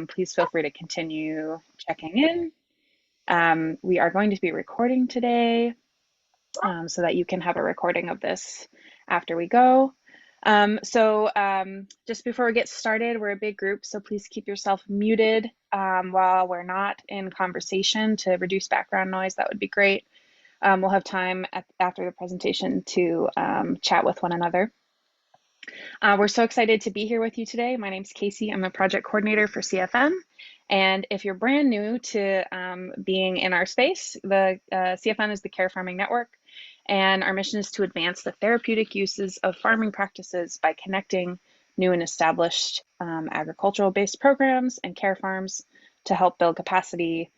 Please feel free to continue checking in. We are going to be recording today so that you can have a recording of this after we go. Just before we get started, we're a big group, so please keep yourself muted while we're not in conversation to reduce background noise. That would be great. We'll have time after the presentation to chat with one another. We're so excited to be here with you today. My name's Casey. I'm a project coordinator for CFM. And if you're brand new to being in our space, the CFM is the Care Farming Network. And our mission is to advance the therapeutic uses of farming practices by connecting new and established agricultural-based programs and care farms to help build capacity,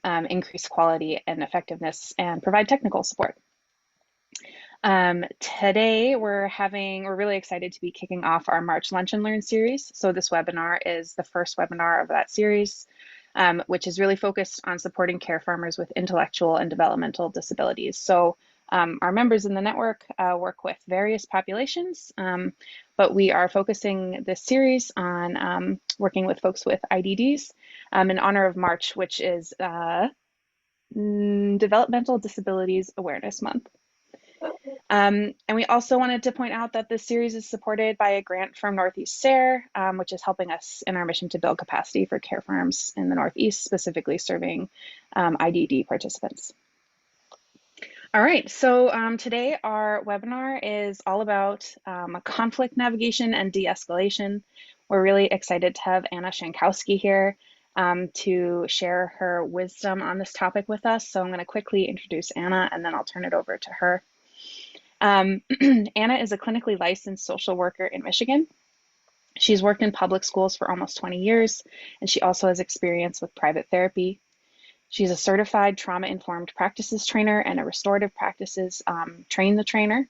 increase quality and effectiveness, and provide technical support. Today we're really excited to be kicking off our March Lunch and Learn series. So this webinar is the first webinar of that series, which is really focused on supporting care farmers with intellectual and developmental disabilities. So our members in the network work with various populations, but we are focusing this series on working with folks with IDDs in honor of March, which is Developmental Disabilities Awareness Month. And we also wanted to point out that this series is supported by a grant from Northeast SARE, which is helping us in our mission to build capacity for care farms in the Northeast, specifically serving IDD participants. All right, so today our webinar is all about conflict navigation and de-escalation. We're really excited to have Anna Shankowski here to share her wisdom on this topic with us. So I'm going to quickly introduce Anna and then I'll turn it over to her. Anna is a clinically licensed social worker in Michigan. She's worked in public schools for almost 20 years, and she also has experience with private therapy. She's a certified trauma-informed practices trainer and a restorative practices train the trainer.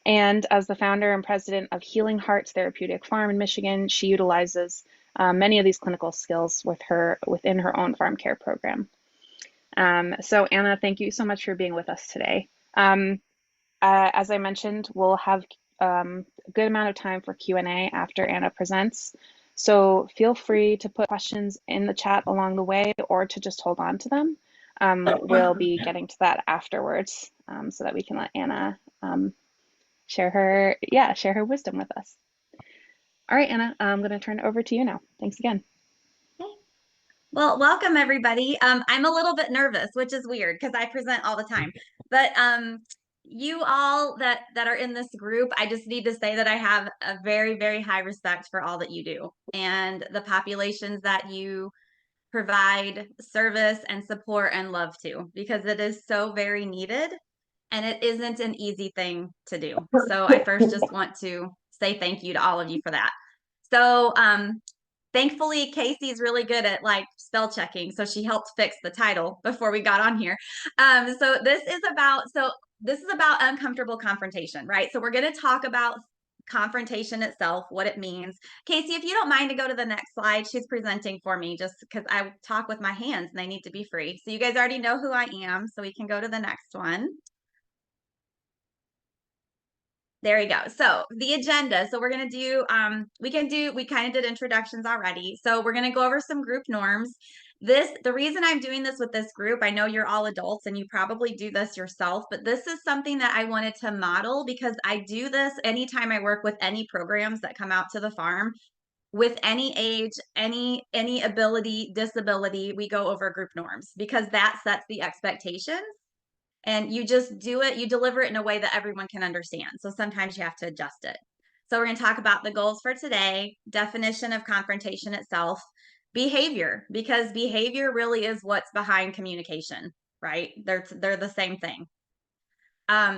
And as the founder and president of Healing Hearts Therapeutic Farm in Michigan, she utilizes many of these clinical skills within her own farm care program. So Anna, thank you so much for being with us today. As I mentioned, we'll have a good amount of time for Q&A after Anna presents. So feel free to put questions in the chat along the way or to just hold on to them. We'll be getting to that afterwards so that we can let Anna share her wisdom with us. All right, Anna, I'm going to turn it over to you now. Thanks again. Well, welcome everybody. I'm a little bit nervous, which is weird because I present all the time. But you all that are in this group, I just need to say that I have a very, very high respect for all that you do and the populations that you provide service and support and love to, because it is so very needed and it isn't an easy thing to do. So I first just want to say thank you to all of you for that. So thankfully, Casey's really good at like spell checking, so she helped fix the title before we got on here. So this is about uncomfortable confrontation, right? So we're going to talk about confrontation itself, what it means. Casey, if you don't mind to go to the next slide, she's presenting for me just because I talk with my hands and they need to be free. So you guys already know who I am, so we can go to the next one. There we go. So the agenda. So we're going to do, we kind of did introductions already. So we're going to go over some group norms. The reason I'm doing this with this group, I know you're all adults and you probably do this yourself, but this is something that I wanted to model because I do this anytime I work with any programs that come out to the farm with any age, any ability, disability, we go over group norms because that sets the expectations. And you just do it, you deliver it in a way that everyone can understand. So sometimes you have to adjust it. So we're going to talk about the goals for today, definition of confrontation itself, behavior, because behavior really is what's behind communication, right? They're the same thing.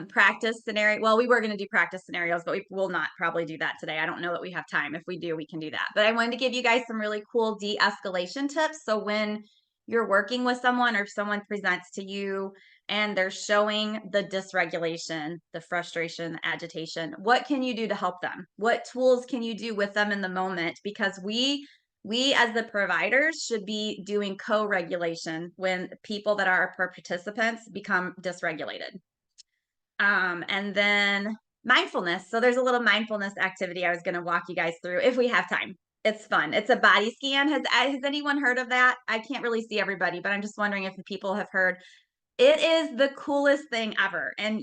Practice scenario. Well, we were going to do practice scenarios, but we will not probably do that today. I don't know that we have time. If we do, we can do that. But I wanted to give you guys some really cool de-escalation tips. So when you're working with someone or if someone presents to you and they're showing the dysregulation, the frustration, the agitation, what can you do to help them? What tools can you do with them in the moment? Because we as the providers should be doing co-regulation when people that are our participants become dysregulated. And then mindfulness. So there's a little mindfulness activity I was going to walk you guys through if we have time. It's fun. It's a body scan. Has anyone heard of that? I can't really see everybody, but I'm just wondering if people have heard. It is the coolest thing ever. And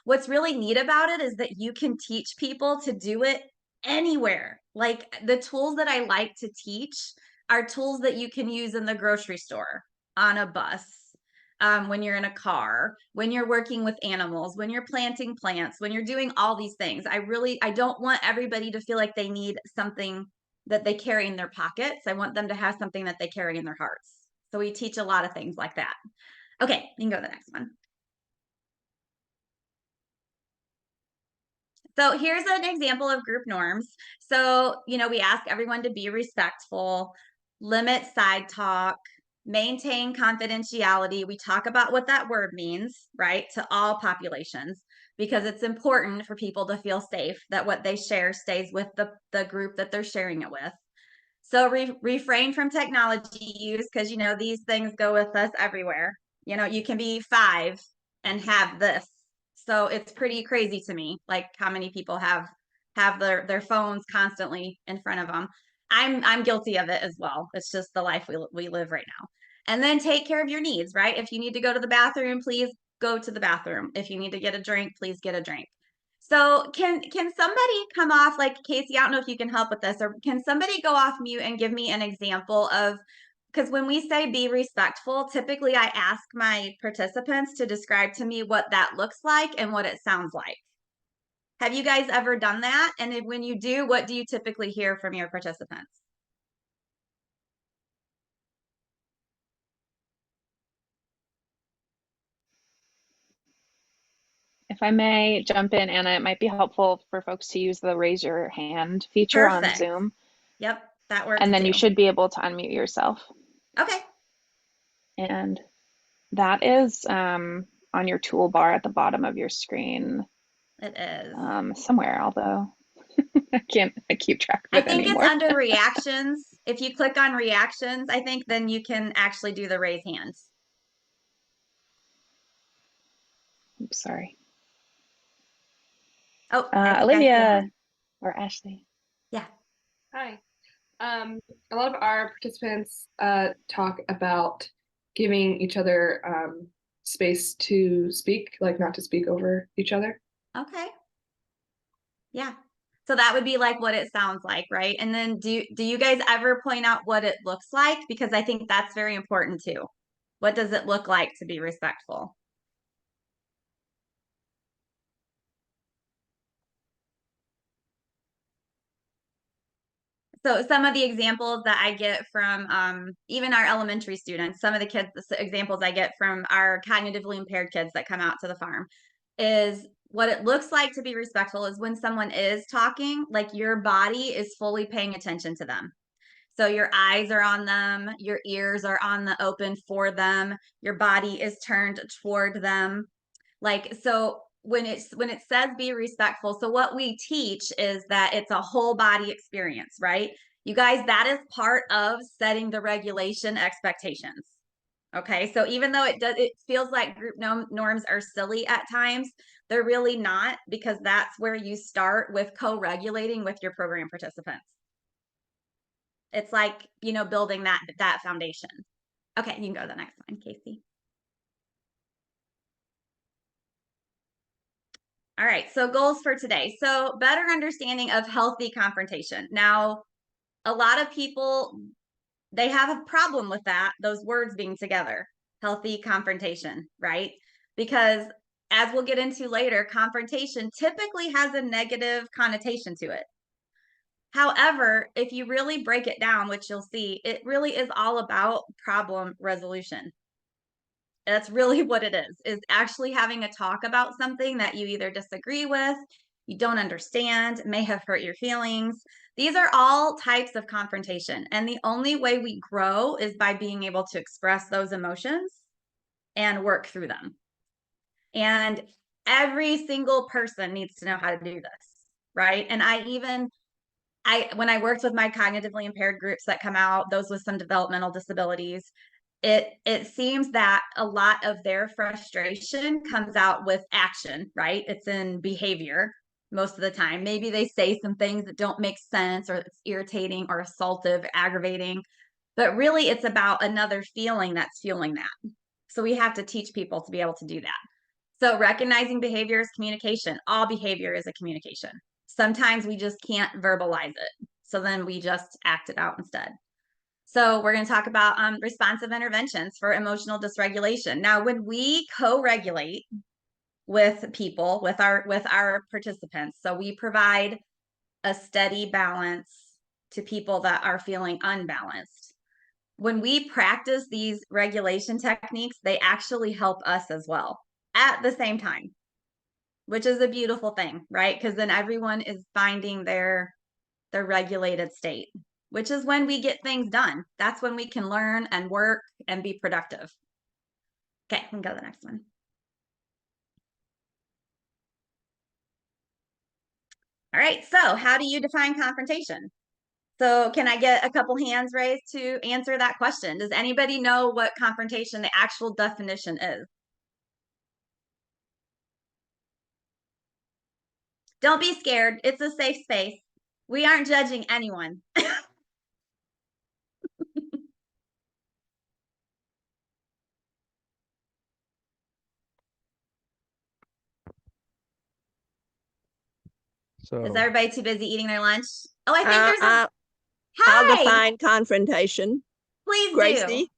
what's really neat about it is that you can teach people to do it anywhere. Like the tools that I like to teach are tools that you can use in the grocery store, on a bus, when you're in a car, when you're working with animals, when you're planting plants, when you're doing all these things. I don't want everybody to feel like they need something that they carry in their pockets. I want them to have something that they carry in their hearts. So we teach a lot of things like that. Okay, you can go to the next one. So here's an example of group norms. So, we ask everyone to be respectful, limit side talk, maintain confidentiality. We talk about what that word means, right, to all populations, because it's important for people to feel safe that what they share stays with the group that they're sharing it with. So refrain from technology use, because these things go with us everywhere. You can be 5 and have this. So it's pretty crazy to me, like how many people have their phones constantly in front of them. I'm guilty of it as well. It's just the life we live right now. And then take care of your needs, right? If you need to go to the bathroom, please go to the bathroom. If you need to get a drink, please get a drink. So can somebody come off, like Casey, I don't know if you can help with this, or can somebody go off mute and give me an example of, because when we say be respectful, typically I ask my participants to describe to me what that looks like and what it sounds like. Have you guys ever done that? And when you do, what do you typically hear from your participants? If I may jump in, Anna, it might be helpful for folks to use the raise your hand feature on Perfect. Zoom, Yep, that works and then you too. should be able to unmute yourself. Okay. And that is on your toolbar at the bottom of your screen, It is. somewhere, although I keep track I of it think it's anymore. under reactions. If you click on reactions, I think then you can actually do the raise hands. Oops, sorry. Oh, I think I see Olivia one. or Ashley. Yeah. Hi. A lot of our participants talk about giving each other space to speak, like not to speak over each other. Okay. Yeah. So that would be like what it sounds like, right? And then do you guys ever point out what it looks like? Because I think that's very important too. What does it look like to be respectful? So some of the examples that I get from even our elementary students, some of the kids, the examples I get from our cognitively impaired kids that come out to the farm is what it looks like to be respectful is when someone is talking, like your body is fully paying attention to them. So your eyes are on them, your ears are on the open for them, your body is turned toward them. Like, so when it says be respectful, so what we teach is that it's a whole body experience, right? You guys, that is part of setting the regulation expectations. Okay, so even though it feels like group norms are silly at times, they're really not, because that's where you start with co-regulating with your program participants. It's like, building that foundation. Okay, you can go to the next one, Casey. All right, so goals for today. So better understanding of healthy confrontation. Now, a lot of people, they have a problem with that, those words being together, healthy confrontation, right? Because as we'll get into later, confrontation typically has a negative connotation to it. However, if you really break it down, which you'll see, it really is all about problem resolution. That's really what it is actually having a talk about something that you either disagree with, you don't understand, may have hurt your feelings. These are all types of confrontation. And the only way we grow is by being able to express those emotions and work through them. And every single person needs to know how to do this, right? And when I worked with my cognitively impaired groups that come out, those with some developmental disabilities, it seems that a lot of their frustration comes out with action, right? It's in behavior. most of the time. Maybe they say some things that don't make sense, or it's irritating or assaultive, aggravating, but really it's about another feeling that's fueling that. So we have to teach people to be able to do that. So recognizing behavior is communication. All behavior is a communication. Sometimes we just can't verbalize it. So then we just act it out instead. So we're going to talk about responsive interventions for emotional dysregulation. Now, when we co-regulate with people, with our participants, so we provide a steady balance to people that are feeling unbalanced. When we practice these regulation techniques, they actually help us as well at the same time, which is a beautiful thing, right? Because then everyone is finding their regulated state, which is when we get things done. That's when we can learn and work and be productive. Okay, we can go to the next one. All right, so how do you define confrontation? So can I get a couple hands raised to answer that question? Does anybody know what confrontation, the actual definition is? Don't be scared. It's a safe space. We aren't judging anyone. Is everybody too busy eating their lunch? Oh, I think there's a... I'll Hi! define confrontation. Please do. Gracie.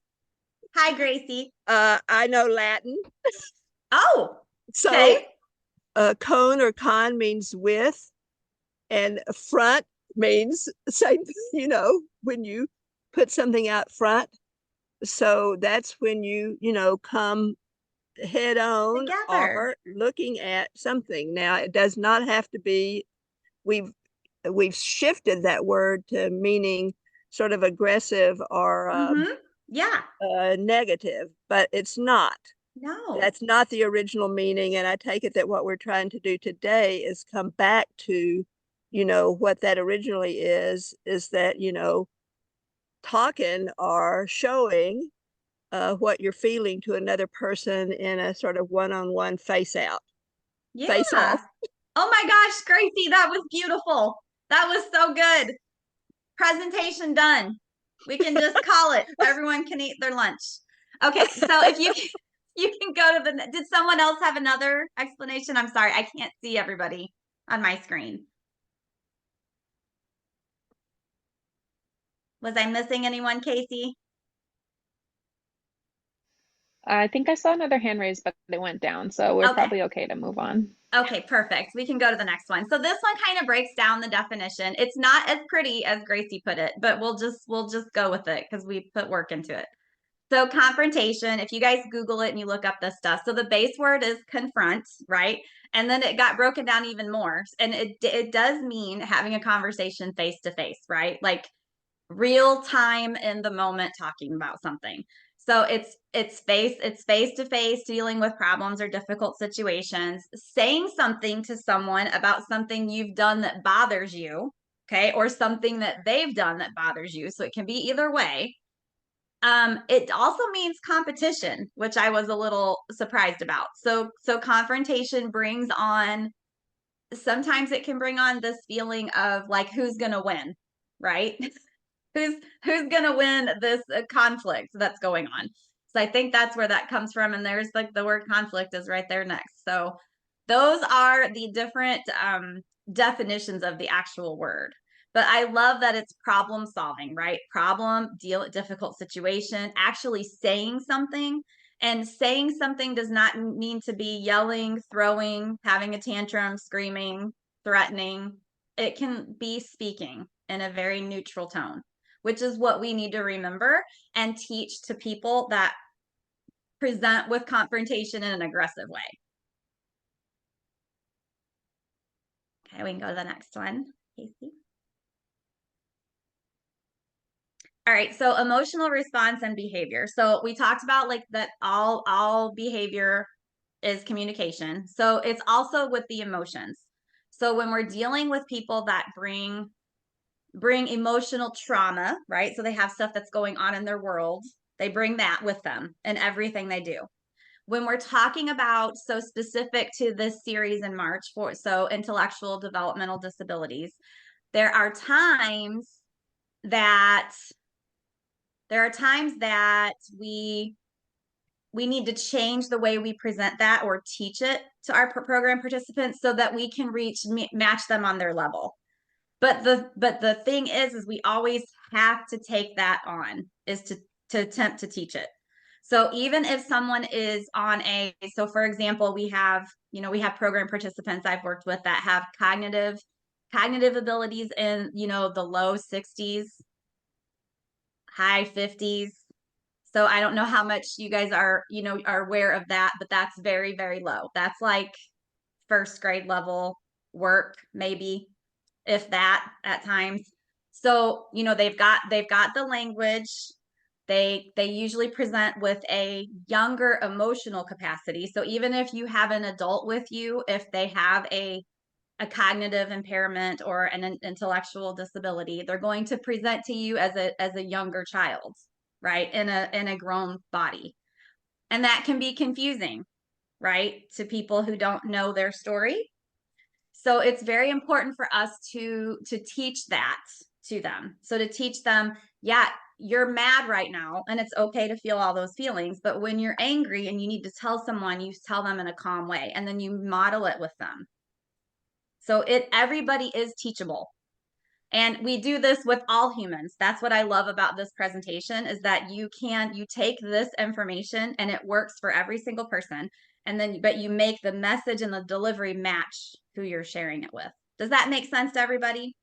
Hi, Gracie. I know Latin. Oh, So okay. con or con means with, and front means same, when you put something out front. So that's when you come head on Together. or looking at something. Now, it does not have to be, we've shifted that word to meaning sort of aggressive or Yeah. negative, but it's not. No. That's not the original meaning. And I take it that what we're trying to do today is come back to, what that originally is that, talking or showing what you're feeling to another person in a sort of one-on-one face out, face Yeah. off. Oh my gosh, Gracie, that was beautiful. That was so good. Presentation done. We can just call it. Everyone can eat their lunch. Okay, so if you can go to the, did someone else have another explanation? I'm sorry, I can't see everybody on my screen. Was I missing anyone, Casey? I think I saw another hand raised, but it went down, so we're Okay. probably okay to move on. Okay, perfect. We can go to the next one. So this one kind of breaks down the definition. It's not as pretty as Gracie put it, but we'll just go with it because we put work into it. So confrontation, if you guys Google it and you look up this stuff, so the base word is confront, right? And then it got broken down even more. And it does mean having a conversation face to face, right? Like real time in the moment talking about something. So it's face to face dealing with problems or difficult situations, saying something to someone about something you've done that bothers you, okay, or something that they've done that bothers you. So it can be either way. It also means competition, which I was a little surprised about. So confrontation brings on, sometimes it can bring on this feeling of like who's gonna win, right? who's gonna win this conflict that's going on. So I think that's where that comes from. And there's like the word conflict is right there next. So those are the different definitions of the actual word. But I love that it's problem solving, right? Problem, deal with difficult situation, actually saying something. And saying something does not mean to be yelling, throwing, having a tantrum, screaming, threatening. It can be speaking in a very neutral tone, which is what we need to remember and teach to people that present with confrontation in an aggressive way. Okay, we can go to the next one, Casey. All right, so emotional response and behavior. So we talked about like that all behavior is communication. So it's also with the emotions. So when we're dealing with people that bring emotional trauma, right? So they have stuff that's going on in their world. They bring that with them in everything they do. when we're talking about, so specific to this series in March, so intellectual developmental disabilities, there are times that we need to change the way we present that or teach it to our program participants so that we can match them on their level. But the thing is we always have to take that on, is to attempt to teach it. So even if someone is on so for example, we have program participants I've worked with that have cognitive abilities in, the low 60s, high 50s. So I don't know how much you guys are aware of that, but that's very, very low. That's like first grade level work, maybe, if that, at times. So, they've got the language. They usually present with a younger emotional capacity. So even if you have an adult with you, if they have a cognitive impairment or an intellectual disability, they're going to present to you as a younger child, right? In a grown body. And that can be confusing, right? To people who don't know their story. So it's very important for us to teach that to them. So to teach them, yeah, you're mad right now and it's okay to feel all those feelings, but when you're angry and you need to tell someone, you tell them in a calm way and then you model it with them. So everybody is teachable. And we do this with all humans. That's what I love about this presentation, is that you take this information and it works for every single person. But you make the message and the delivery match who you're sharing it with. Does that make sense to everybody?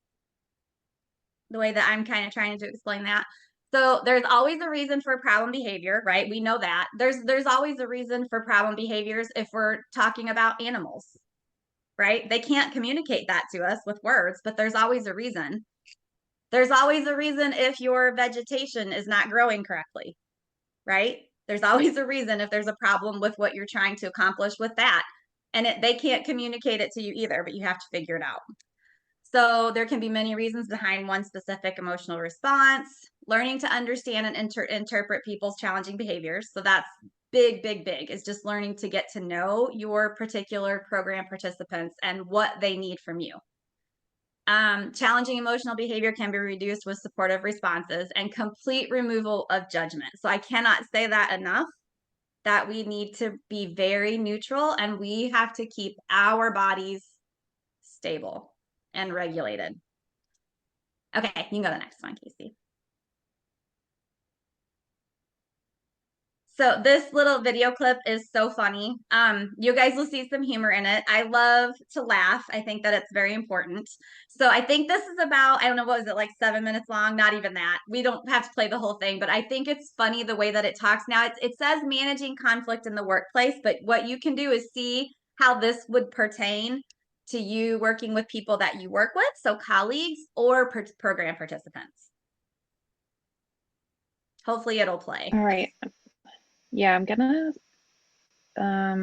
The way that I'm kind of trying to explain that. So there's always a reason for problem behavior, right? We know that. There's always a reason for problem behaviors if we're talking about animals, right? They can't communicate that to us with words, but there's always a reason. There's always a reason if your vegetation is not growing correctly, right? There's always a reason if there's a problem with what you're trying to accomplish with that. And they can't communicate it to you either, but you have to figure it out. So there can be many reasons behind one specific emotional response. Learning to understand and interpret people's challenging behaviors. So that's big, big, big, is just learning to get to know your particular program participants and what they need from you. Challenging emotional behavior can be reduced with supportive responses and complete removal of judgment. So I cannot say that enough, that we need to be very neutral and we have to keep our bodies stable and regulated. Okay, you can go to the next one, Casey. So this little video clip is so funny. You guys will see some humor in it. I love to laugh. I think that it's very important. So I think this is about, I don't know, what was it, like 7 minutes long? Not even that. We don't have to play the whole thing, but I think it's funny the way that it talks. Now it says managing conflict in the workplace, but what you can do is see how this would pertain to you working with people that you work with, so colleagues or program participants. Hopefully it'll play. All right. Yeah, I'm gonna,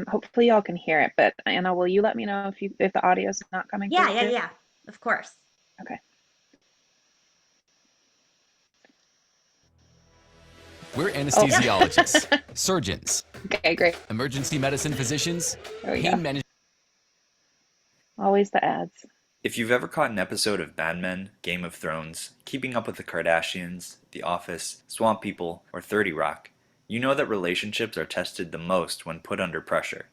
hopefully y'all can hear it, but Anna, will you let me know if the audio is not coming through? Yeah, of course. Okay. We're anesthesiologists, surgeons, Okay, great. emergency medicine physicians, There we go. pain management. Always the ads. If you've ever caught an episode of Mad Men, Game of Thrones, Keeping Up with the Kardashians, The Office, Swamp People, or 30 Rock, you know that relationships are tested the most when put under pressure.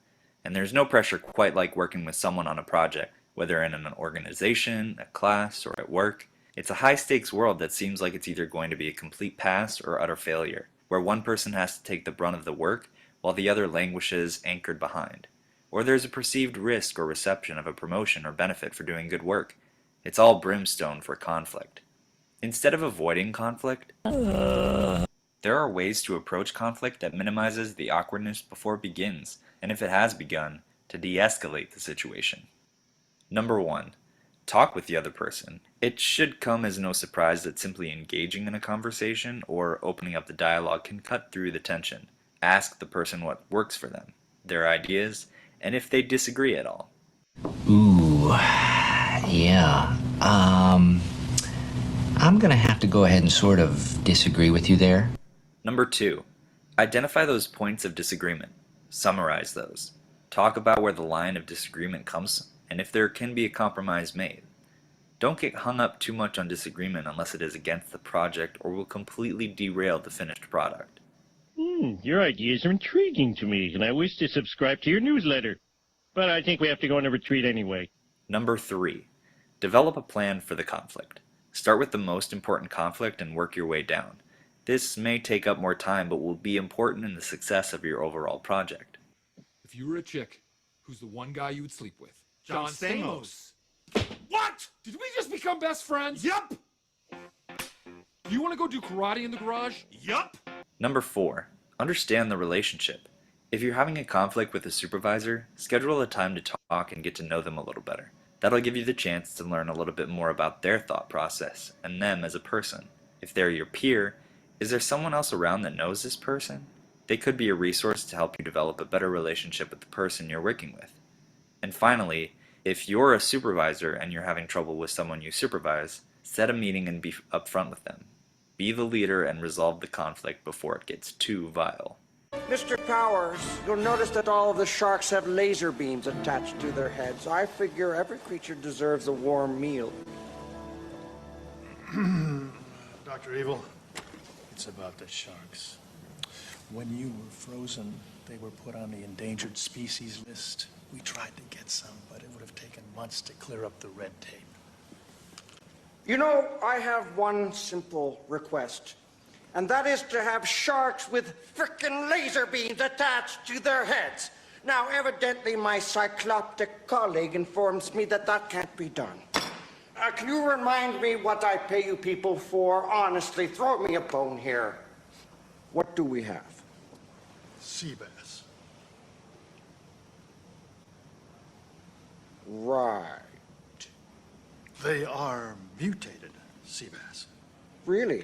And there's no pressure quite like working with someone on a project, whether in an organization, a class, or at work. It's a high-stakes world that seems like it's either going to be a complete pass or utter failure, where one person has to take the brunt of the work while the other languishes anchored behind. Or there's a perceived risk or reception of a promotion or benefit for doing good work. It's all brimstone for conflict. Instead of avoiding conflict, there are ways to approach conflict that minimizes the awkwardness before it begins, and if it has begun, to de-escalate the situation. Number 1. Talk with the other person. It should come as no surprise that simply engaging in a conversation or opening up the dialogue can cut through the tension. Ask the person what works for them, their ideas, and if they disagree at all. Ooh, yeah. I'm gonna have to go ahead and sort of disagree with you there. Number 2. Identify those points of disagreement. Summarize those. Talk about where the line of disagreement comes and if there can be a compromise made. Don't get hung up too much on disagreement unless it is against the project or will completely derail the finished product. Your ideas are intriguing to me, and I wish to subscribe to your newsletter. But I think we have to go on a retreat anyway. Number 3. Develop a plan for the conflict. Start with the most important conflict and work your way down. This may take up more time but will be important in the success of your overall project. If you were a chick, who's the one guy you would sleep with? John Stamos. What? Did we just become best friends? Yup. You want to go do karate in the garage? Yup. Number 4. Understand the relationship. If you're having a conflict with a supervisor, schedule a time to talk and get to know them a little better. That'll give you the chance to learn a little bit more about their thought process and them as a person. If they're your peer, is there someone else around that knows this person? They could be a resource to help you develop a better relationship with the person you're working with. And finally, if you're a supervisor and you're having trouble with someone you supervise, set a meeting and be upfront with them. Be the leader and resolve the conflict before it gets too vile. Mr. Powers, you'll notice that all of the sharks have laser beams attached to their heads. I figure every creature deserves a warm meal. Dr. Evil, it's about the sharks. When you were frozen, they were put on the endangered species list. We tried to get some, but it would have taken months to clear up the red tape. You know, I have one simple request, and that is to have sharks with frickin' laser beams attached to their heads. Now, evidently, my cycloptic colleague informs me that that can't be done. Can you remind me what I pay you people for? Honestly, throw me a bone here. What do we have? Sea bass. Right. They are mutated sea bass. Really?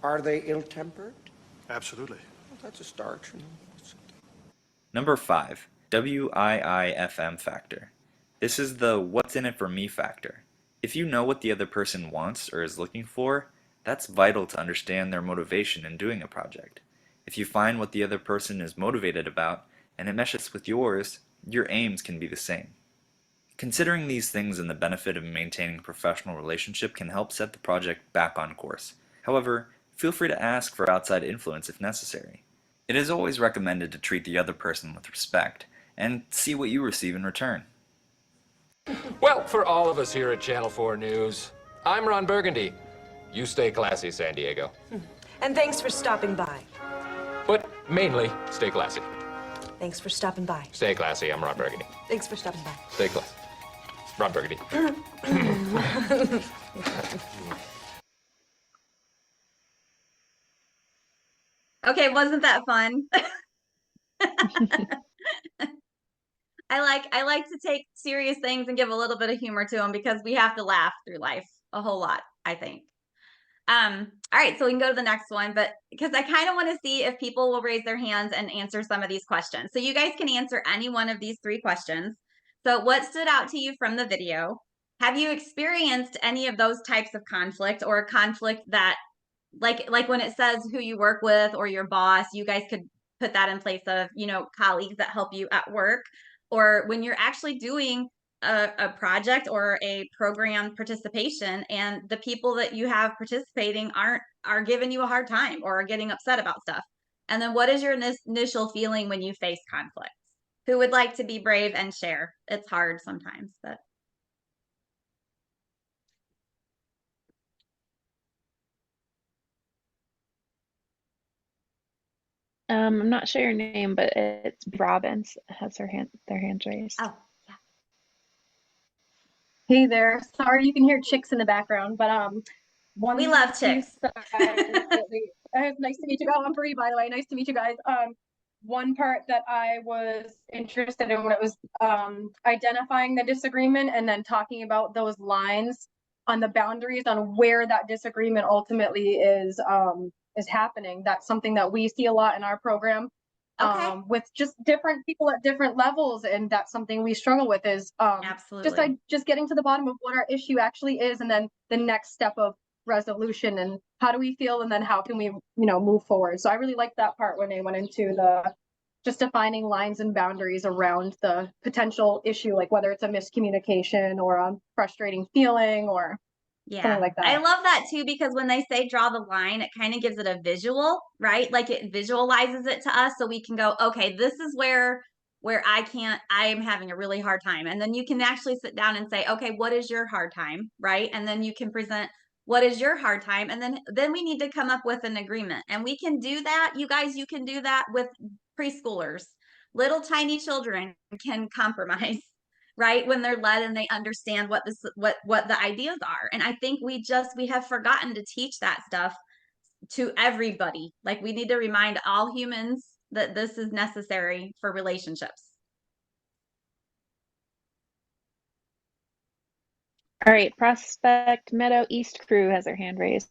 Are they ill-tempered? Absolutely. Well, that's a start. You know. Number 5. WIIFM factor. This is the what's in it for me factor. If you know what the other person wants or is looking for, that's vital to understand their motivation in doing a project. If you find what the other person is motivated about and it meshes with yours, your aims can be the same. Considering these things and the benefit of maintaining a professional relationship can help set the project back on course. However, feel free to ask for outside influence if necessary. It is always recommended to treat the other person with respect and see what you receive in return. Well, for all of us here at Channel 4 News, I'm Ron Burgundy. You stay classy, San Diego. And thanks for stopping by. But mainly, stay classy. Thanks for stopping by. Stay classy, I'm Ron Burgundy. Thanks for stopping by. Stay classy. Ron Burgundy. Okay, wasn't that fun? I like to take serious things and give a little bit of humor to them because we have to laugh through life a whole lot, I think. All right, so we can go to the next one, but because I kind of want to see if people will raise their hands and answer some of these questions. So you guys can answer any one of these 3 questions. So what stood out to you from the video? Have you experienced any of those types of conflict or a conflict that like when it says who you work with or your boss, you guys could put that in place of, you know, colleagues that help you at work, or when you're actually doing a project or a program participation and the people that you have participating are giving you a hard time or are getting upset about stuff. And then what is your initial feeling when you face conflicts? Who would like to be brave and share? It's hard sometimes, but I'm not sure your name, but it's Robbins has their hand raised. oh yeah. Hey there. Sorry you can hear chicks in the background, but We love chicks. Nice to meet you. Oh, I'm Bree, by the way. Nice to meet you guys. One part that I was interested in when it was identifying the disagreement and then talking about those lines on the boundaries on where that disagreement ultimately is happening. That's something that we see a lot in our program. Okay. With just different people at different levels, and that's something we struggle with is Absolutely. just getting to the bottom of what our issue actually is, and then the next step of resolution and how do we feel, and then how can we move forward. So I really liked that part when they went into just defining lines and boundaries around the potential issue, like whether it's a miscommunication or a frustrating feeling or something like that. I love that too, because when they say draw the line, it kind of gives it a visual, right? Like it visualizes it to us so we can go, okay, this is where I am having a really hard time. And then you can actually sit down and say, okay, what is your hard time, right? And then you can present what is your hard time, and then we need to come up with an agreement. And we can do that, you guys, you can do that with preschoolers. Little tiny children can compromise, right, when they're led and they understand what the ideas are. And I think we have forgotten to teach that stuff to everybody. Like, we need to remind all humans that this is necessary for relationships. All right, Prospect Meadow East crew has their hand raised.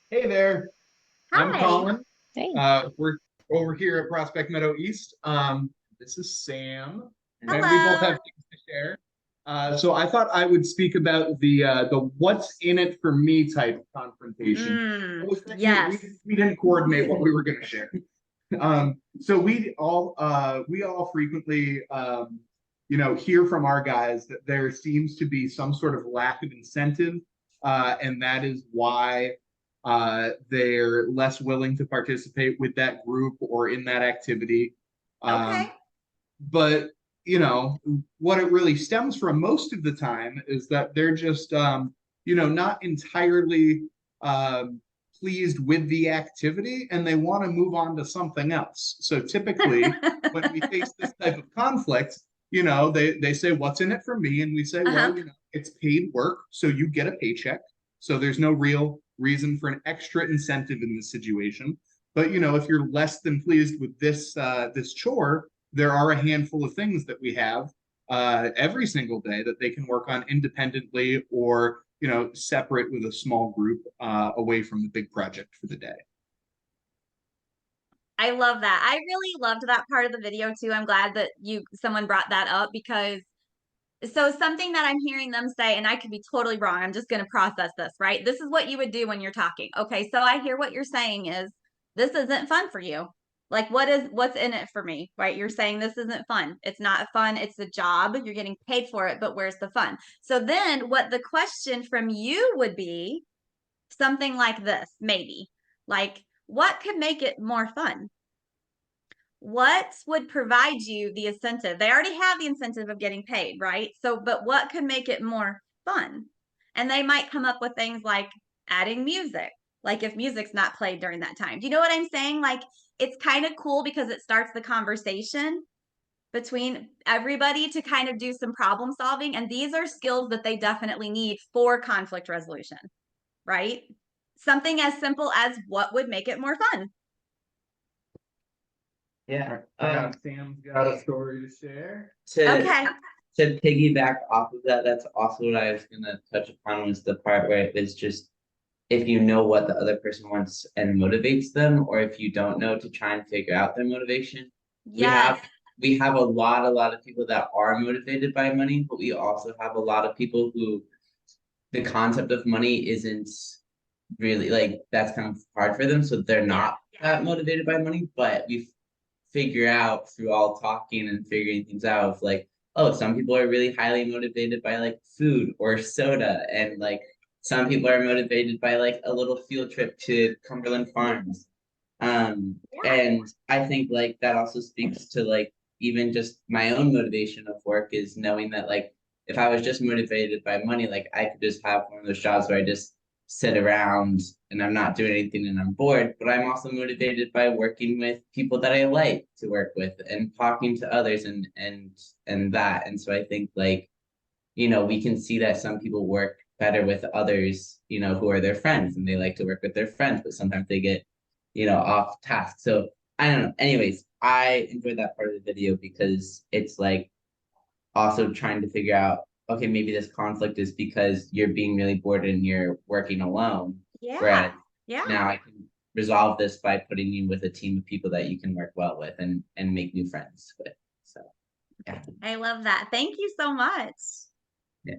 Hey there. Hi. I'm Colin. Hey. We're over here at Prospect Meadow East. This is Sam. Hello. And we both have things to share. So I thought I would speak about the what's in it for me type of confrontation. Yes. We didn't coordinate what we were going to share. So we all frequently hear from our guys that there seems to be some sort of lack of incentive, and that is why they're less willing to participate with that group or in that activity. Okay. But what it really stems from most of the time is that they're just not entirely pleased with the activity, and they want to move on to something else. So typically when we face this type of conflict, they say, what's in it for me? And we say, well, it's paid work, so you get a paycheck. So there's no real reason for an extra incentive in this situation. But if you're less than pleased with this chore, there are a handful of things that we have every single day that they can work on independently or separate with a small group away from the big project for the day. I love that. I really loved that part of the video too. I'm glad that someone brought that up, because something that I'm hearing them say, and I could be totally wrong, I'm just going to process this, right? This is what you would do when you're talking. Okay, so I hear what you're saying is, this isn't fun for you. Like, what's in it for me, right? You're saying this isn't fun. It's not fun. It's a job. You're getting paid for it, but where's the fun? So then what the question from you would be something like this, maybe. Like, what could make it more fun? What would provide you the incentive? They already have the incentive of getting paid, right? But what could make it more fun? And they might come up with things like adding music, like if music's not played during that time. Do you know what I'm saying? Like, it's kind of cool because it starts the conversation between everybody to kind of do some problem solving. And these are skills that they definitely need for conflict resolution, right? Something as simple as what would make it more fun. Yeah. Sam's got a story to share. To piggyback off of that, that's also what I was gonna touch upon, was the part where it's just, if you know what the other person wants and motivates them, or if you don't know, to try and figure out their motivation. Yes. We have a lot of people that are motivated by money, but we also have a lot of people who the concept of money isn't really, like, that's kind of hard for them, so they're not that motivated by money. But we figure out through all talking and figuring things out of, like, oh, some people are really highly motivated by like food or soda, and like some people are motivated by like a little field trip to Cumberland Farms. And I think like that also speaks to like even just my own motivation of work, is knowing that like if I was just motivated by money, like I could just have one of those jobs where I just sit around and I'm not doing anything and I'm bored. But I'm also motivated by working with people that I like to work with and talking to others and that. And so I think like, we can see that some people work better with others, who are their friends, and they like to work with their friends, but sometimes they get, off task. So I don't know. Anyways, I enjoyed that part of the video because it's like also trying to figure out, okay, maybe this conflict is because you're being really bored and you're working alone. Whereas now I can resolve this by putting you with a team of people that you can work well with and make new friends with. So yeah. I love that. Thank you so much. Yeah.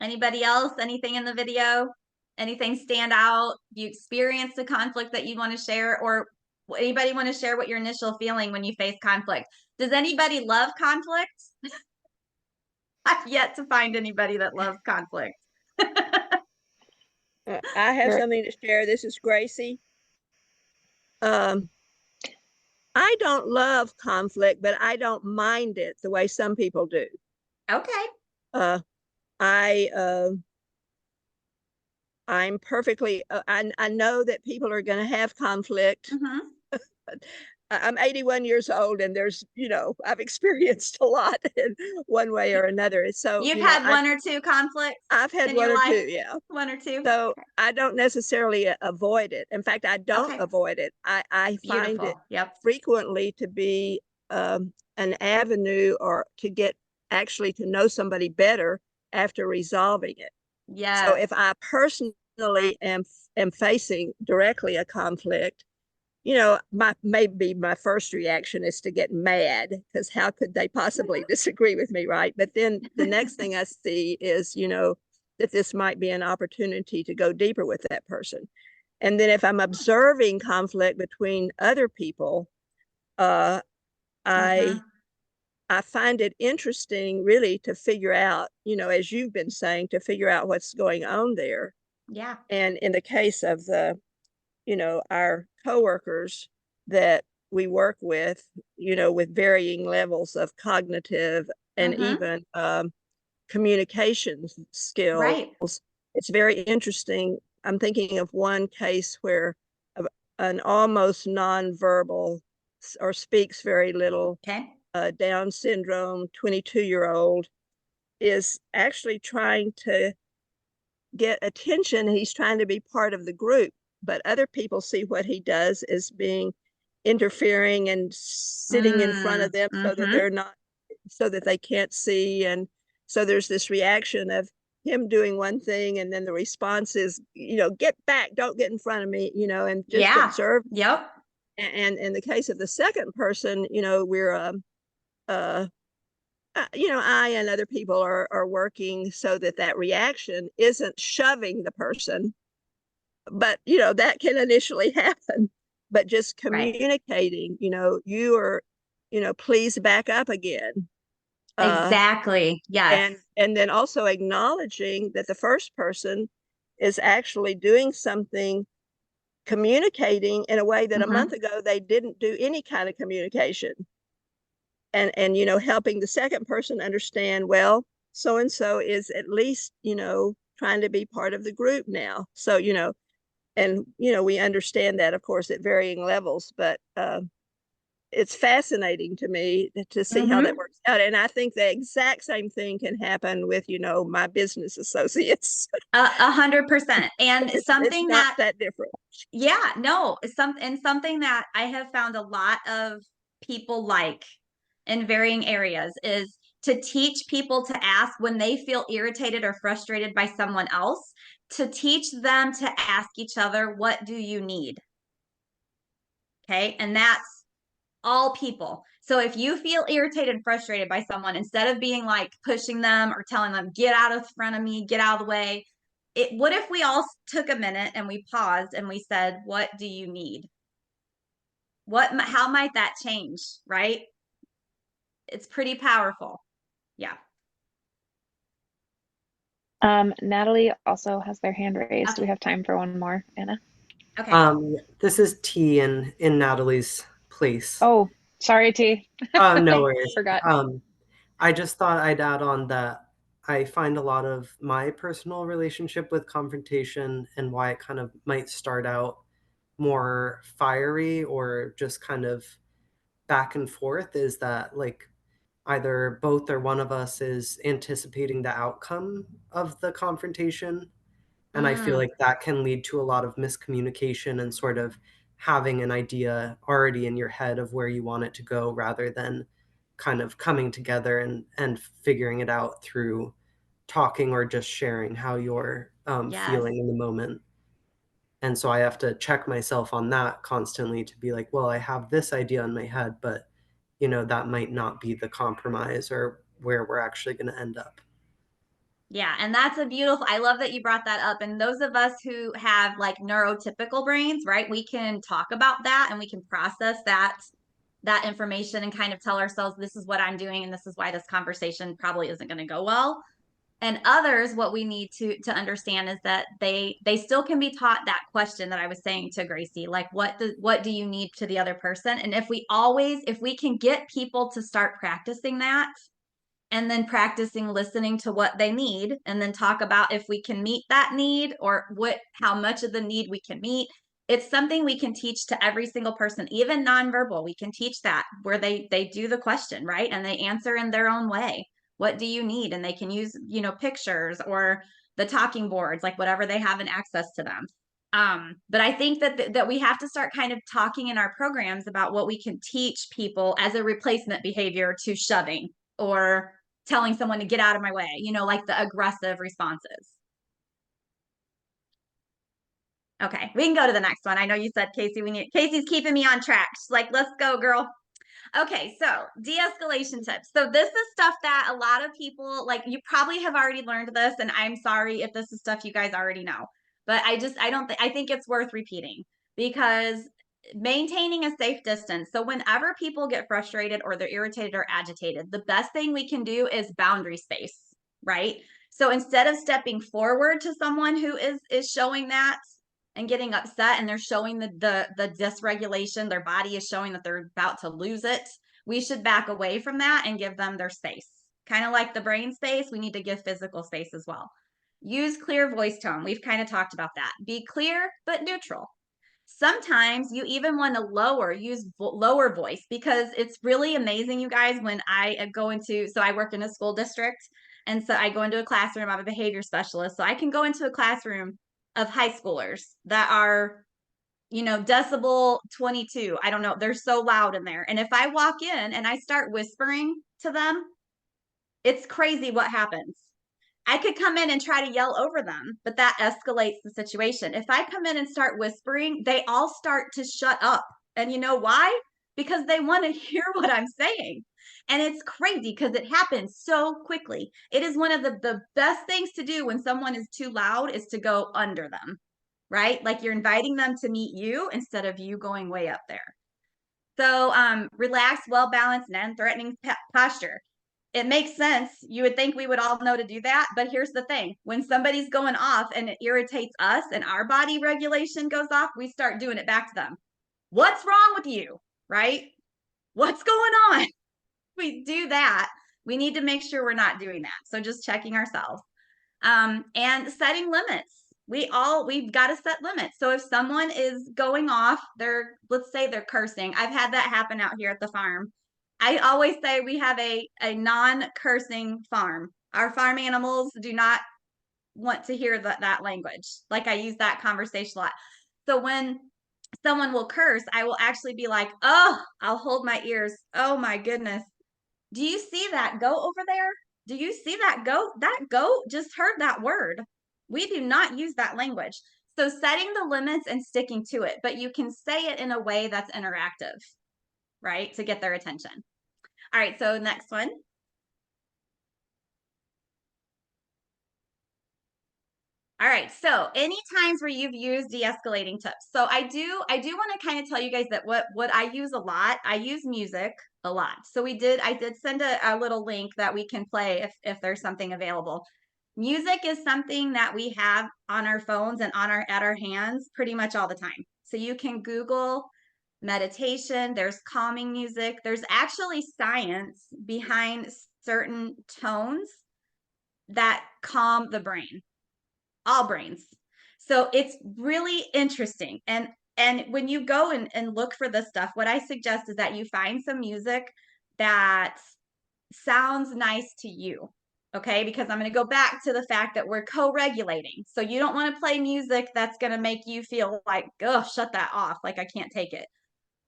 Anybody else? Anything in the video? Anything stand out? You experienced a conflict that you want to share, or anybody want to share what your initial feeling when you face conflict? Does anybody love conflict? I've yet to find anybody that loves conflict. I have something to share. This is Gracie. I don't love conflict, but I don't mind it the way some people do. Okay. I'm perfectly, I know that people are going to have conflict. I'm 81 years old, and there's, I've experienced a lot in one way or another. So you've had one or two conflicts. I've had one or two, yeah. One or two. So I don't necessarily avoid it. In fact, I don't avoid it. I find it frequently to be an avenue, or to get actually to know somebody better after resolving it. Yeah. So if I personally am facing directly a conflict, maybe my first reaction is to get mad, because how could they possibly disagree with me, right? But then the next thing I see is, that this might be an opportunity to go deeper with that person. And then if I'm observing conflict between other people, I find it interesting, really, to figure out, as you've been saying, to figure out what's going on there. Yeah. And in the case of our coworkers that we work with, with varying levels of cognitive and even communication skills. Right. It's very interesting. I'm thinking of one case where an almost nonverbal, or speaks very little, Down syndrome 22-year-old is actually trying to get attention. He's trying to be part of the group, but other people see what he does as being interfering and sitting in front of them, so that they're not, so that they can't see. And so there's this reaction of him doing one thing, and then the response is, get back, don't get in front of me, and just observe. Yep. And in the case of the second person, we're I and other people are working so that that reaction isn't shoving the person, but that can initially happen, but just communicating, you are, please back up again. Exactly. Yes. And then also acknowledging that the first person is actually doing something, communicating in a way that a month ago they didn't do any kind of communication. And helping the second person understand, well, so and so is at least, trying to be part of the group now. So, and we understand that, of course, at varying levels, but it's fascinating to me to see how that works out. And I think the exact same thing can happen with, my business associates. 100%. And something it's not that different. Yeah, no, something that I have found a lot of people like in varying areas is to teach people to ask when they feel irritated or frustrated by someone else, to teach them to ask each other, what do you need? Okay. And that's all people. So if you feel irritated and frustrated by someone, instead of being like pushing them or telling them, get out of front of me, get out of the way, what if we all took a minute and we paused and we said, what do you need? How might that change? Right? It's pretty powerful. Yeah. Natalie also has their hand raised. Do we have time for one more, Anna? Okay. This is T in Natalie's place. Oh, sorry, T. No worries. Forgot. I just thought I'd add on that I find a lot of my personal relationship with confrontation and why it kind of might start out more fiery or just kind of back and forth is that, like, either both or one of us is anticipating the outcome of the confrontation. And I feel like that can lead to a lot of miscommunication and sort of having an idea already in your head of where you want it to go, rather than kind of coming together and figuring it out through talking or just sharing how you're feeling in the moment. And so I have to check myself on that constantly to be like, well, I have this idea in my head, but that might not be the compromise or where we're actually going to end up. Yeah, and that's a beautiful, I love that you brought that up. And those of us who have like neurotypical brains, right, we can talk about that and we can process that information and kind of tell ourselves, this is what I'm doing and this is why this conversation probably isn't going to go well. And others, what we need to understand is that they still can be taught that question that I was saying to Gracie, like what do you need to the other person? And if we can get people to start practicing that, and then practicing listening to what they need, and then talk about if we can meet that need or how much of the need we can meet. It's something we can teach to every single person, even nonverbal. We can teach that where they do the question, right? And they answer in their own way. What do you need? And they can use, pictures or the talking boards, like whatever they have in access to them. But I think that we have to start kind of talking in our programs about what we can teach people as a replacement behavior to shoving or telling someone to get out of my way, like the aggressive responses. Okay, we can go to the next one. I know you said, Casey, Casey's keeping me on track. She's like, let's go, girl. Okay, so de-escalation tips. So this is stuff that a lot of people, like, you probably have already learned this, and I'm sorry if this is stuff you guys already know, but I think it's worth repeating, because maintaining a safe distance. So whenever people get frustrated or they're irritated or agitated, the best thing we can do is boundary space, right? So instead of stepping forward to someone who is showing that and getting upset, and they're showing the dysregulation, their body is showing that they're about to lose it, we should back away from that and give them their space. Kind of like the brain space, we need to give physical space as well. Use clear voice tone. We've kind of talked about that. Be clear but neutral. Sometimes you even want to use lower voice, because it's really amazing, you guys, when I go into, so I work in a school district, and so I go into a classroom, I'm a behavior specialist, so I can go into a classroom of high schoolers that are, decibel 22. I don't know. They're so loud in there. And if I walk in and I start whispering to them, it's crazy what happens. I could come in and try to yell over them, but that escalates the situation. If I come in and start whispering, they all start to shut up. And you know why? Because they want to hear what I'm saying. And it's crazy because it happens so quickly. It is one of the best things to do when someone is too loud is to go under them, right? Like you're inviting them to meet you instead of you going way up there. So relaxed, well-balanced, non-threatening posture. It makes sense. You would think we would all know to do that. But here's the thing. When somebody's going off and it irritates us and our body regulation goes off, we start doing it back to them. What's wrong with you? Right? What's going on? We do that. We need to make sure we're not doing that. So just checking ourselves. And setting limits. We've got to set limits. So if someone is going off, let's say they're cursing. I've had that happen out here at the farm. I always say we have a non-cursing farm. Our farm animals do not want to hear that language. Like I use that conversation a lot. So when someone will curse, I will actually be like, oh, I'll hold my ears. Oh my goodness. Do you see that goat over there? Do you see that goat? That goat just heard that word. We do not use that language. So setting the limits and sticking to it, but you can say it in a way that's interactive, right? To get their attention. All right, so next one. All right, so any times where you've used de-escalating tips. So I do want to kind of tell you guys that what I use a lot, I use music a lot. So I did send a little link that we can play if there's something available. Music is something that we have on our phones and at our hands pretty much all the time. So you can Google meditation, there's calming music, there's actually science behind certain tones that calm the brain. All brains. So it's really interesting. And when you go and look for this stuff, what I suggest is that you find some music that sounds nice to you. Okay, because I'm going to go back to the fact that we're co-regulating. So you don't want to play music that's going to make you feel like, oh, shut that off. Like I can't take it.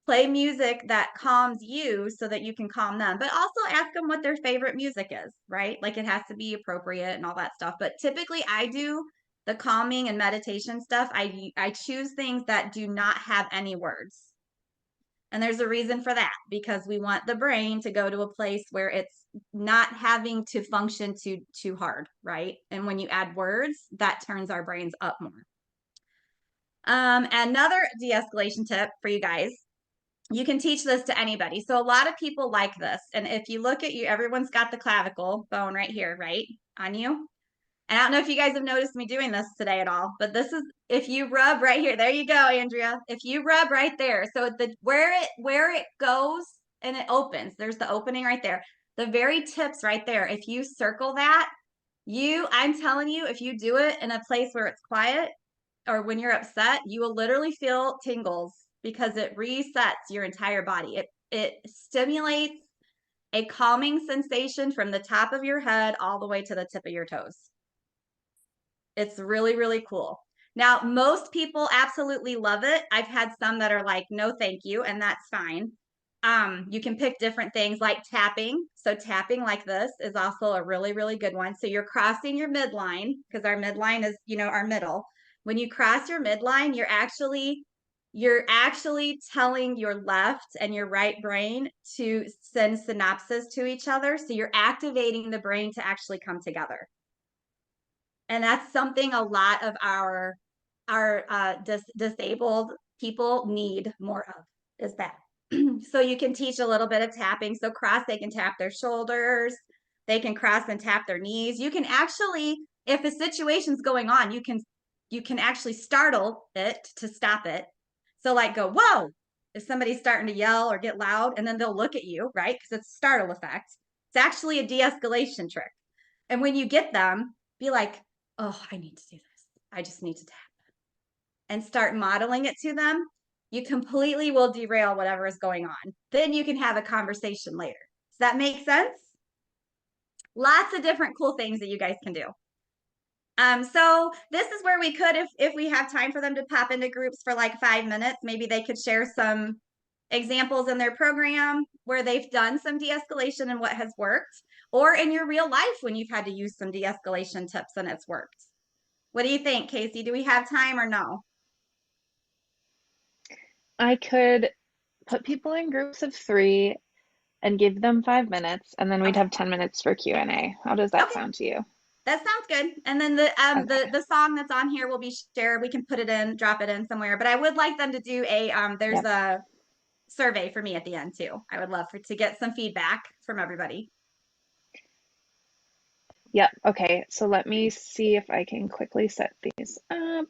Play music that calms you so that you can calm them, but also ask them what their favorite music is, right? Like it has to be appropriate and all that stuff. But typically I do the calming and meditation stuff. I choose things that do not have any words. And there's a reason for that, because we want the brain to go to a place where it's not having to function too hard, right? And when you add words, that turns our brains up more. Another de-escalation tip for you guys, you can teach this to anybody. So a lot of people like this. And if you look at you, everyone's got the clavicle bone right here, right? On you. And I don't know if you guys have noticed me doing this today at all, but this is, if you rub right here, there you go, Andrea. If you rub right there, so where it goes and it opens, there's the opening right there. The very tips right there. If you circle that, I'm telling you, if you do it in a place where it's quiet or when you're upset, you will literally feel tingles because it resets your entire body. It stimulates a calming sensation from the top of your head all the way to the tip of your toes. It's really, really cool. Now, most people absolutely love it. I've had some that are like, no, thank you, and that's fine. You can pick different things like tapping. So tapping like this is also a really, really good one. So you're crossing your midline, because our midline is, our middle. When you cross your midline, you're actually telling your left and your right brain to send synapses to each other. So you're activating the brain to actually come together. And that's something a lot of our disabled people need more of, is that. So you can teach a little bit of tapping. So they can tap their shoulders, they can cross and tap their knees. You can actually, if a situation's going on, you can actually startle it to stop it. So like go, whoa, if somebody's starting to yell or get loud, and then they'll look at you, right? Because it's a startle effect. It's actually a de-escalation trick. And when you get them, be like, oh, I need to do this. I just need to tap. And start modeling it to them. You completely will derail whatever is going on. Then you can have a conversation later. Does that make sense? Lots of different cool things that you guys can do. So this is where we could, if we have time for them to pop into groups for like 5 minutes, maybe they could share some examples in their program where they've done some de-escalation and what has worked, or in your real life when you've had to use some de-escalation tips and it's worked. What do you think, Casey? Do we have time or no? I could put people in groups of 3 and give them 5 minutes, and then we'd have 10 minutes for Q&A. How does that sound to you? That sounds good. And then the song that's on here will be shared. We can put it in, drop it in somewhere. But I would like them to do there's a survey for me at the end too. I would love to get some feedback from everybody. Yep. Okay. So let me see if I can quickly set these up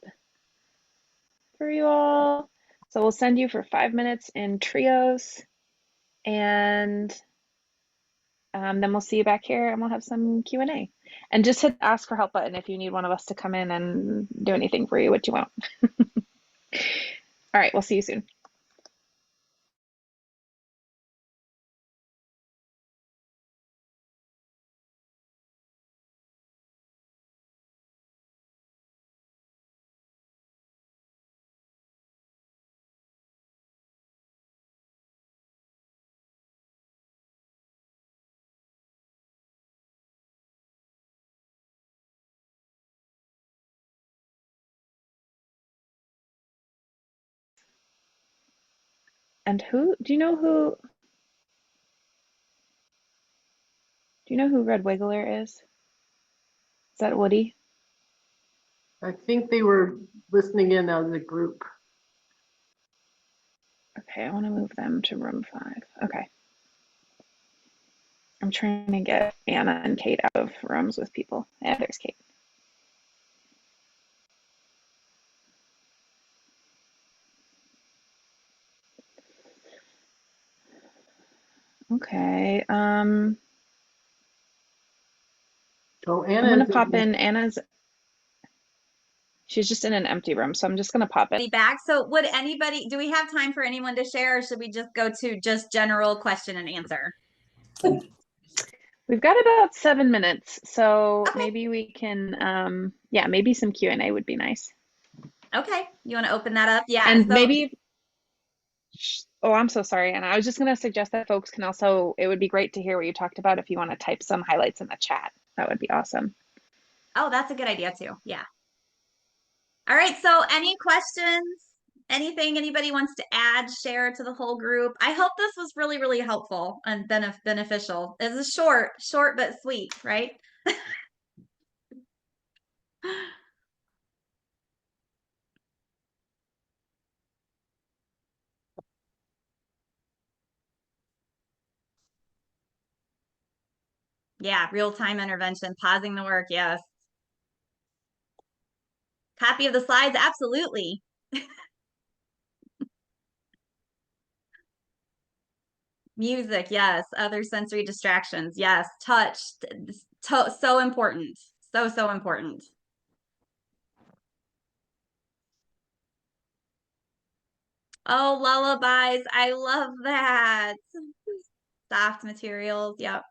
for you all. So we'll send you for 5 minutes in trios, and then we'll see you back here and we'll have some Q&A. And just hit the ask for help button if you need one of us to come in and do anything for you, what you want. All right, we'll see you soon. And do you know who Red Wiggler is? Is that Woody? I think they were listening in as a group. Okay, I want to move them to room 5. Okay. I'm trying to get Anna and Kate out of rooms with people. Yeah, there's Kate. Okay. So I'm gonna pop in. She's just in an empty room, so I'm just gonna pop in. Back. So do we have time for anyone to share, or should we just go to just general question and answer? We've got about 7 minutes, so maybe we can, maybe some Q&A would be nice. Okay, you want to open that up? Yeah. And maybe, oh, I'm so sorry, Anna. I was just going to suggest that folks can also, it would be great to hear what you talked about if you want to type some highlights in the chat. That would be awesome. Oh, that's a good idea too. Yeah. All right, so any questions? Anything anybody wants to add, share to the whole group? I hope this was really, really helpful and beneficial. It's a short but sweet, right? Yeah, real-time intervention, pausing the work, yes. Copy of the slides, absolutely. Music, yes. Other sensory distractions, yes. Touch, so important. So important. Oh, lullabies, I love that. Soft materials, yep.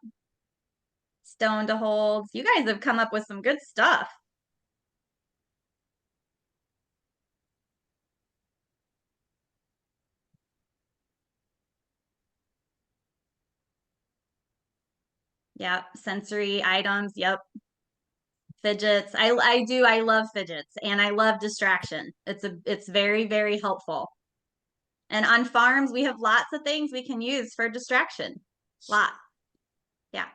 Stone to hold. You guys have come up with some good stuff. Yep, sensory items, yep. Fidgets. I love fidgets and I love distraction. It's very, very helpful. And on farms, we have lots of things we can use for distraction. Lot. Yeah.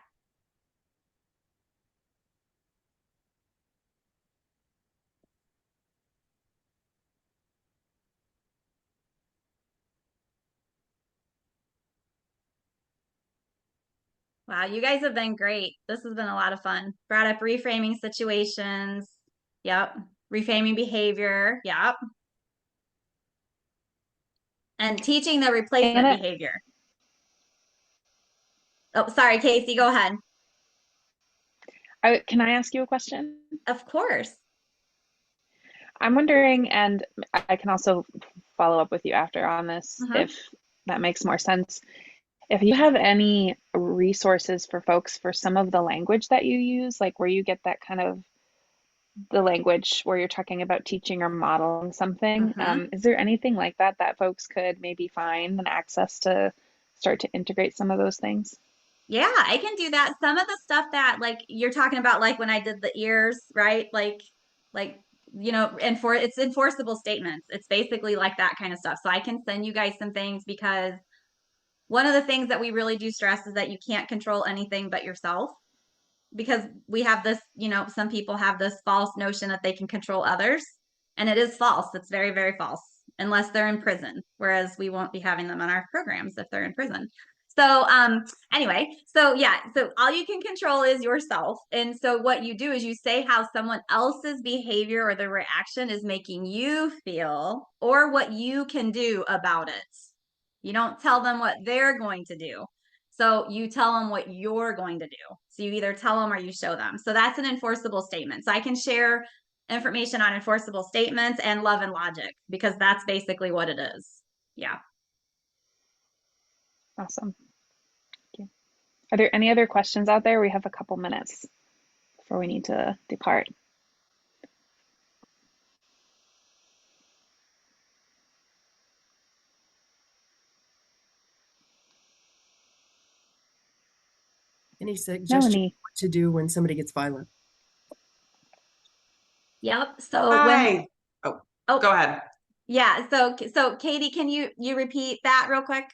Wow, you guys have been great. This has been a lot of fun. Brought up reframing situations. Yep. Reframing behavior. Yep. And teaching the replacement behavior. Oh, sorry, Casey, go ahead. Can I ask you a question? Of course. I'm wondering, and I can also follow up with you after on this if that makes more sense. If you have any resources for folks for some of the language that you use, like where you get that kind of the language where you're talking about teaching or modeling something, is there anything like that that folks could maybe find and access to start to integrate some of those things? Yeah, I can do that. Some of the stuff that like you're talking about, like when I did the ears, right? Like, you know, and it's enforceable statements. It's basically like that kind of stuff. So I can send you guys some things because one of the things that we really do stress is that you can't control anything but yourself. Because we have this, you know, some people have this false notion that they can control others. And it is false. It's very, very false, unless they're in prison, whereas we won't be having them on our programs if they're in prison. So anyway, so yeah, so all you can control is yourself. And so what you do is you say how someone else's behavior or the reaction is making you feel or what you can do about it. You don't tell them what they're going to do. So you tell them what you're going to do. So you either tell them or you show them. So that's an enforceable statement. So I can share information on enforceable statements and love and logic because that's basically what it is. Yeah. Awesome. Thank you. Are there any other questions out there? We have a couple minutes before we need to depart. Any suggestions Melanie. what to do when somebody gets violent? Yep. So Hi. when Go ahead. Yeah. So Katie, can you repeat that real quick?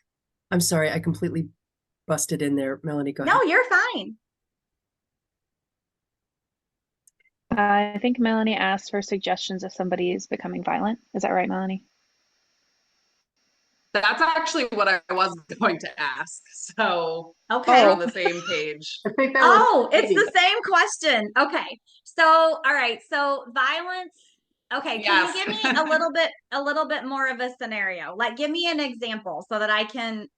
I'm sorry, I completely busted in there. Melanie, go ahead. No, you're fine. I think Melanie asked for suggestions if somebody is becoming violent. Is that right, Melanie? That's actually what I was going to ask. So Okay. we're on the same page. I think that Oh, was it's the same question. Okay. So, all right. So violence. Okay. Can you Yes. give me a little bit more of a scenario? Like give me an example so that I can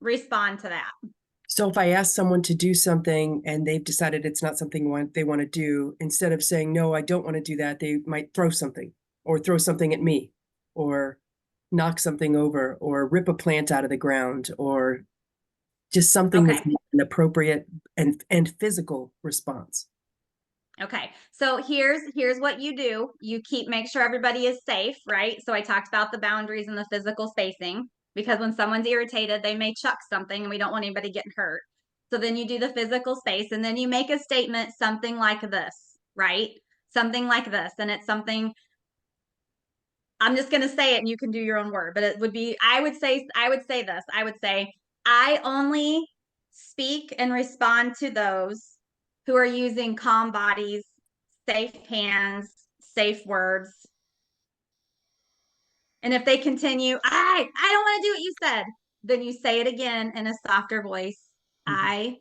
respond to that. So if I ask someone to do something and they've decided it's not something they want to do, instead of saying, no, I don't want to do that, they might throw something or throw something at me or knock something over or rip a plant out of the ground or just something that's an appropriate and physical response. Okay. So here's what you do. You make sure everybody is safe, right? So I talked about the boundaries and the physical spacing because when someone's irritated, they may chuck something and we don't want anybody getting hurt. So then you do the physical space and then you make a statement, something like this, right? Something like this. And it's something I'm just going to say it and you can do your own word, but it would be, I would say this. I would say, I only speak and respond to those who are using calm bodies, safe hands, safe words. And if they continue, I don't want to do what you said, then you say it again in a softer voice. I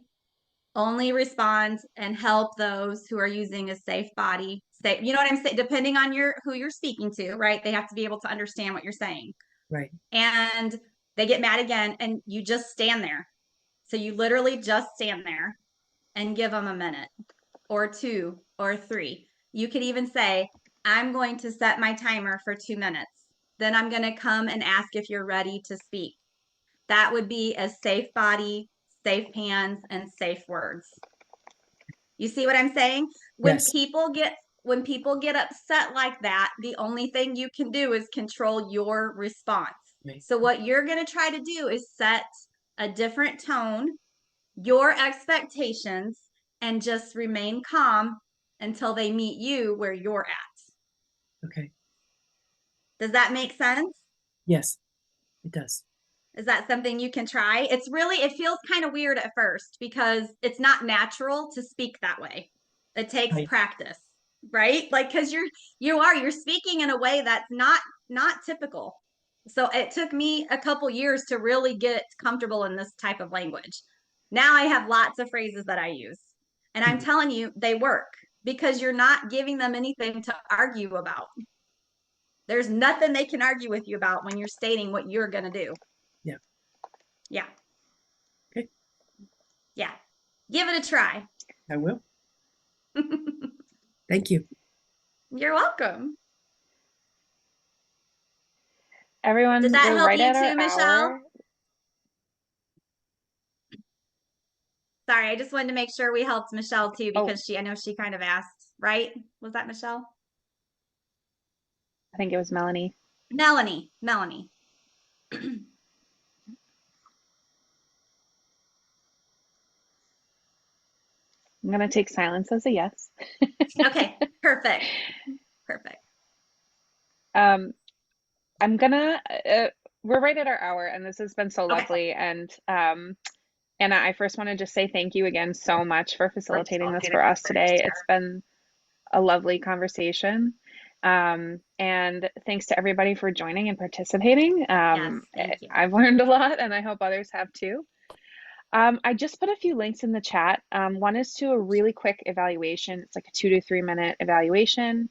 only respond and help those who are using a safe body. Safe, you know what I'm saying? Depending on who you're speaking to, right? They have to be able to understand what you're saying. Right. And they get mad again, and you just stand there. So you literally just stand there and give them a minute or 2 or 3. You could even say, I'm going to set my timer for 2 minutes. Then I'm going to come and ask if you're ready to speak. That would be a safe body, safe hands, and safe words. You see what I'm saying? When Yes. people get upset like that, the only thing you can do is control your response. Right. So what you're going to try to do is set a different tone, your expectations, and just remain calm until they meet you where you're at. Okay. Does that make sense? Yes, it does. Is that something you can try? It feels kind of weird at first because it's not natural to speak that way. It takes Right. practice, right? Like, cause you're speaking in a way that's not typical. So it took me a couple years to really get comfortable in this type of language. Now I have lots of phrases that I use, and I'm telling you, they work because you're not giving them anything to argue about. There's nothing they can argue with you about when you're stating what you're going to do. Yeah. Yeah. Okay. Yeah. Give it a try. I will. Thank you. You're welcome. Everyone, Did that we're help right you at too, our Michelle? hour. Sorry, I just wanted to make sure we helped Michelle too Oh. because I know she kind of asked, right? Was that Michelle? I think it was Melanie. Melanie. I'm going to take silence as a yes. Okay, perfect. I'm gonna, we're right at our hour, and this has been so lovely. And Anna, I first want to just say thank you again so much for facilitating this for us today. It's been a lovely conversation. And thanks to everybody for joining and participating. Yes, thank you. I've learned a lot, and I hope others have too. I just put a few links in the chat. One is to a really quick evaluation. It's like a 2 to 3 minute evaluation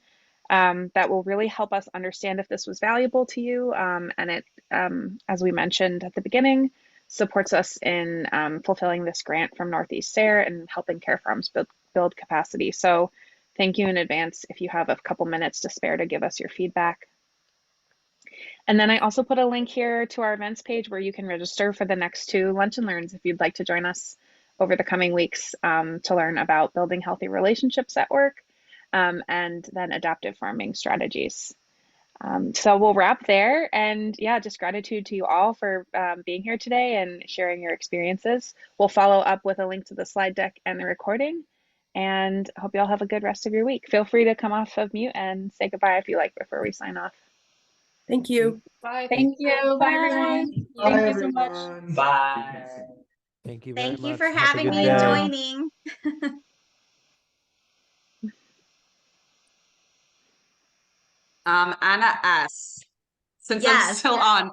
that will really help us understand if this was valuable to you. And it, as we mentioned at the beginning, supports us in fulfilling this grant from Northeast SARE and helping care farms build capacity. So thank you in advance if you have a couple minutes to spare to give us your feedback. And then I also put a link here to our events page where you can register for the next 2 Lunch and Learns if you'd like to join us over the coming weeks to learn about building healthy relationships at work and then adaptive farming strategies. So we'll wrap there. And yeah, just gratitude to you all for being here today and sharing your experiences. We'll follow up with a link to the slide deck and the recording. And I hope you all have a good rest of your week. Feel free to come off of mute and say goodbye if you like before we sign off. Thank you. Bye. Thank you. Bye, everyone. Thank you so much. Bye. Thank you very much. Thank you for Have a having good me day. and joining. Anna S. Since I'm Yes. still on,